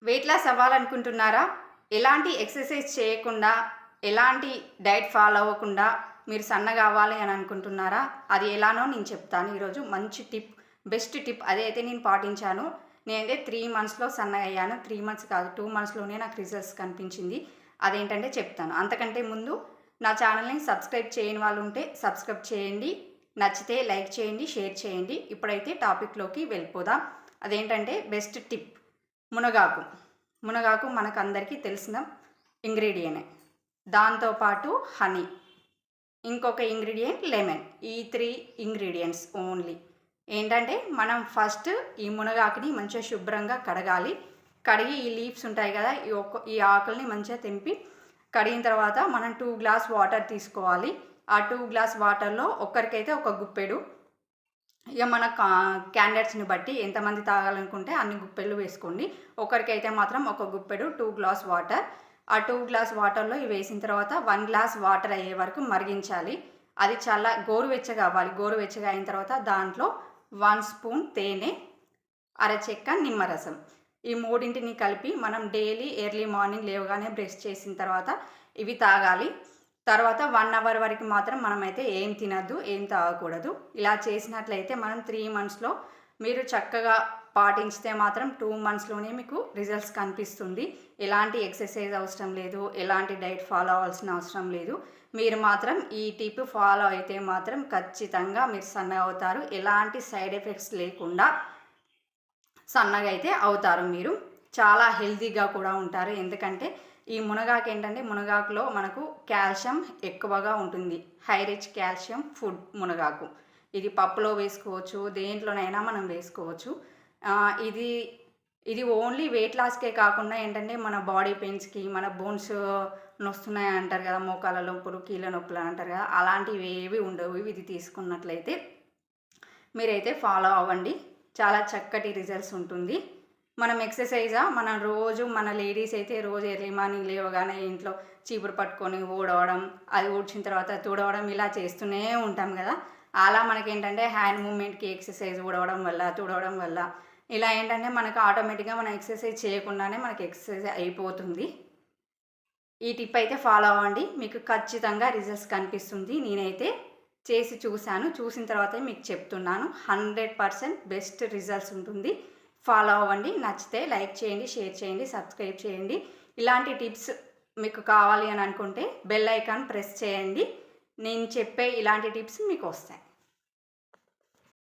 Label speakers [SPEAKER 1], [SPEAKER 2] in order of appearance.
[SPEAKER 1] Weight loss అవ్వాలనుకుంటున్నారా? ఎలాంటి exercise చేయకుండా, ఎలాంటి డైట్ ఫాలో అవ్వకుండా మీరు సన్నగా అవ్వాలి అని అనుకుంటున్నారా? అది ఎలానో నేను చెప్తాను ఈరోజు. మంచి టిప్, బెస్ట్ టిప్ అదైతే నేను పాటించాను. నేనైతే 3 మంత్స్‌లో సన్నగా అయ్యాను. 3 మంత్స్ కాదు, 2 మంత్స్‌లోనే నాకు రిజల్ట్స్ కనిపించింది. అదేంటంటే చెప్తాను. అంతకంటే ముందు నా ఛానల్‌ని సబ్స్క్రైబ్ చేయని వాళ్ళు ఉంటే సబ్స్క్రైబ్ చేయండి. నచ్చితే లైక్ చేయండి, షేర్ చేయండి. ఇప్పుడైతే టాపిక్‌లోకి వెళ్ళిపోదాం. అదేంటంటే బెస్ట్ టిప్ మునగాకు. మునగాకు మనకందరికీ తెలిసిన ఇంగ్రీడియనే. దాంతోపాటు హనీ, ఇంకొక ఇంగ్రీడియంట్ లెమన్. ఈ 3 ఇంగ్రీడియంట్స్ ఓన్లీ. ఏంటంటే మనం ఫస్ట్ ఈ మునగాకుని మంచిగా శుభ్రంగా కడగాలి. కడిగి ఈ లీవ్స్ ఉంటాయి కదా, ఈ ఆకుల్ని మంచిగా తెంపి కడిగిన తర్వాత మనం 2 గ్లాస్ వాటర్ తీసుకోవాలి. ఆ 2 గ్లాస్ వాటర్లో ఒక్కరికైతే ఒక గుప్పెడు, ఇక మన క్యాండిడేట్స్ని బట్టి ఎంతమంది తాగాలనుకుంటే అన్ని గుప్పెళ్ళు వేసుకోండి. ఒకరికైతే మాత్రం ఒక గుప్పెడు 2 గ్లాస్ వాటర్. ఆ 2 గ్లాస్ వాటర్లో ఇవి వేసిన తర్వాత 1 గ్లాస్ వాటర్ అయ్యే వరకు మరిగించాలి. అది చాలా గోరువెచ్చగా అవ్వాలి. గోరువెచ్చగా అయిన తర్వాత దాంట్లో 1 స్పూన్ తేనె, అరచెక్క నిమ్మరసం, ఈ మూడింటిని కలిపి మనం డైలీ ఎర్లీ మార్నింగ్ లేవగానే బ్రష్ చేసిన తర్వాత ఇవి తాగాలి. తర్వాత 1 అవర్ వరకు మాత్రం మనమైతే ఏం తినద్దు, ఏం తాగకూడదు. ఇలా చేసినట్లయితే మనం 3 మంత్స్లో మీరు చక్కగా పాటించితే మాత్రం 2 మంత్స్లోనే మీకు రిజల్ట్స్ కనిపిస్తుంది. ఎలాంటి ఎక్సర్సైజ్ అవసరం లేదు, ఎలాంటి డైట్ ఫాలో అవ్వాల్సిన అవసరం లేదు. మీరు మాత్రం ఈ టిప్ ఫాలో అయితే మాత్రం ఖచ్చితంగా మీరు సన్నగా అవుతారు. ఎలాంటి సైడ్ ఎఫెక్ట్స్ లేకుండా సన్నగా అయితే అవుతారు. మీరు చాలా హెల్తీగా కూడా ఉంటారు. ఎందుకంటే ఈ మునగాకు ఏంటంటే, మునగాకులో మనకు కాల్షియం ఎక్కువగా ఉంటుంది. హై రిచ్ కాల్షియం ఫుడ్ మునగాకు. ఇది పప్పులో వేసుకోవచ్చు, దేంట్లోనైనా మనం వేసుకోవచ్చు. ఇది ఓన్లీ వెయిట్ లాస్కే కాకుండా ఏంటంటే మన బాడీ పెయిన్స్కి, మన బోన్స్ నొస్తున్నాయి అంటారు కదా, మోకాళ్ళ నొప్పులు, కీళ్ళ నొప్పులు అంటారు కదా, అలాంటివి ఏవి ఉండవు. ఇది తీసుకున్నట్లయితే మీరైతే ఫాలో అవ్వండి. చాలా చక్కటి రిజల్ట్స్ ఉంటుంది. మనం మనం రోజు మన లేడీస్ అయితే రోజు ఎర్లీ మార్నింగ్ లేవగానే ఇంట్లో చీపురు పట్టుకొని ఊడవడం, అది ఊడ్చిన తర్వాత తుడవడం, ఇలా చేస్తూనే ఉంటాం కదా. అలా మనకేంటంటే హ్యాండ్ మూమెంట్కి ఎక్సర్సైజ్ ఊడవడం వల్ల, తుడవడం వల్ల ఇలా ఏంటంటే మనకు ఆటోమేటిక్గా మనం ఎక్సర్సైజ్ చేయకుండానే మనకి ఎక్సర్సైజ్ అయిపోతుంది. ఈ టిప్ అయితే ఫాలో అవ్వండి, మీకు ఖచ్చితంగా రిజల్ట్స్ కనిపిస్తుంది. నేనైతే చేసి చూశాను, చూసిన తర్వాతే మీకు చెప్తున్నాను. 100% బెస్ట్ రిజల్ట్స్ ఉంటుంది. ఫాలో అవ్వండి. నచ్చితే లైక్ చేయండి, షేర్ చేయండి, సబ్స్క్రైబ్ చేయండి. ఇలాంటి టిప్స్ మీకు కావాలి అని అనుకుంటే బెల్ ఐకాన్ ప్రెస్ చేయండి. నేను చెప్పే ఇలాంటి టిప్స్ మీకు వస్తాయి.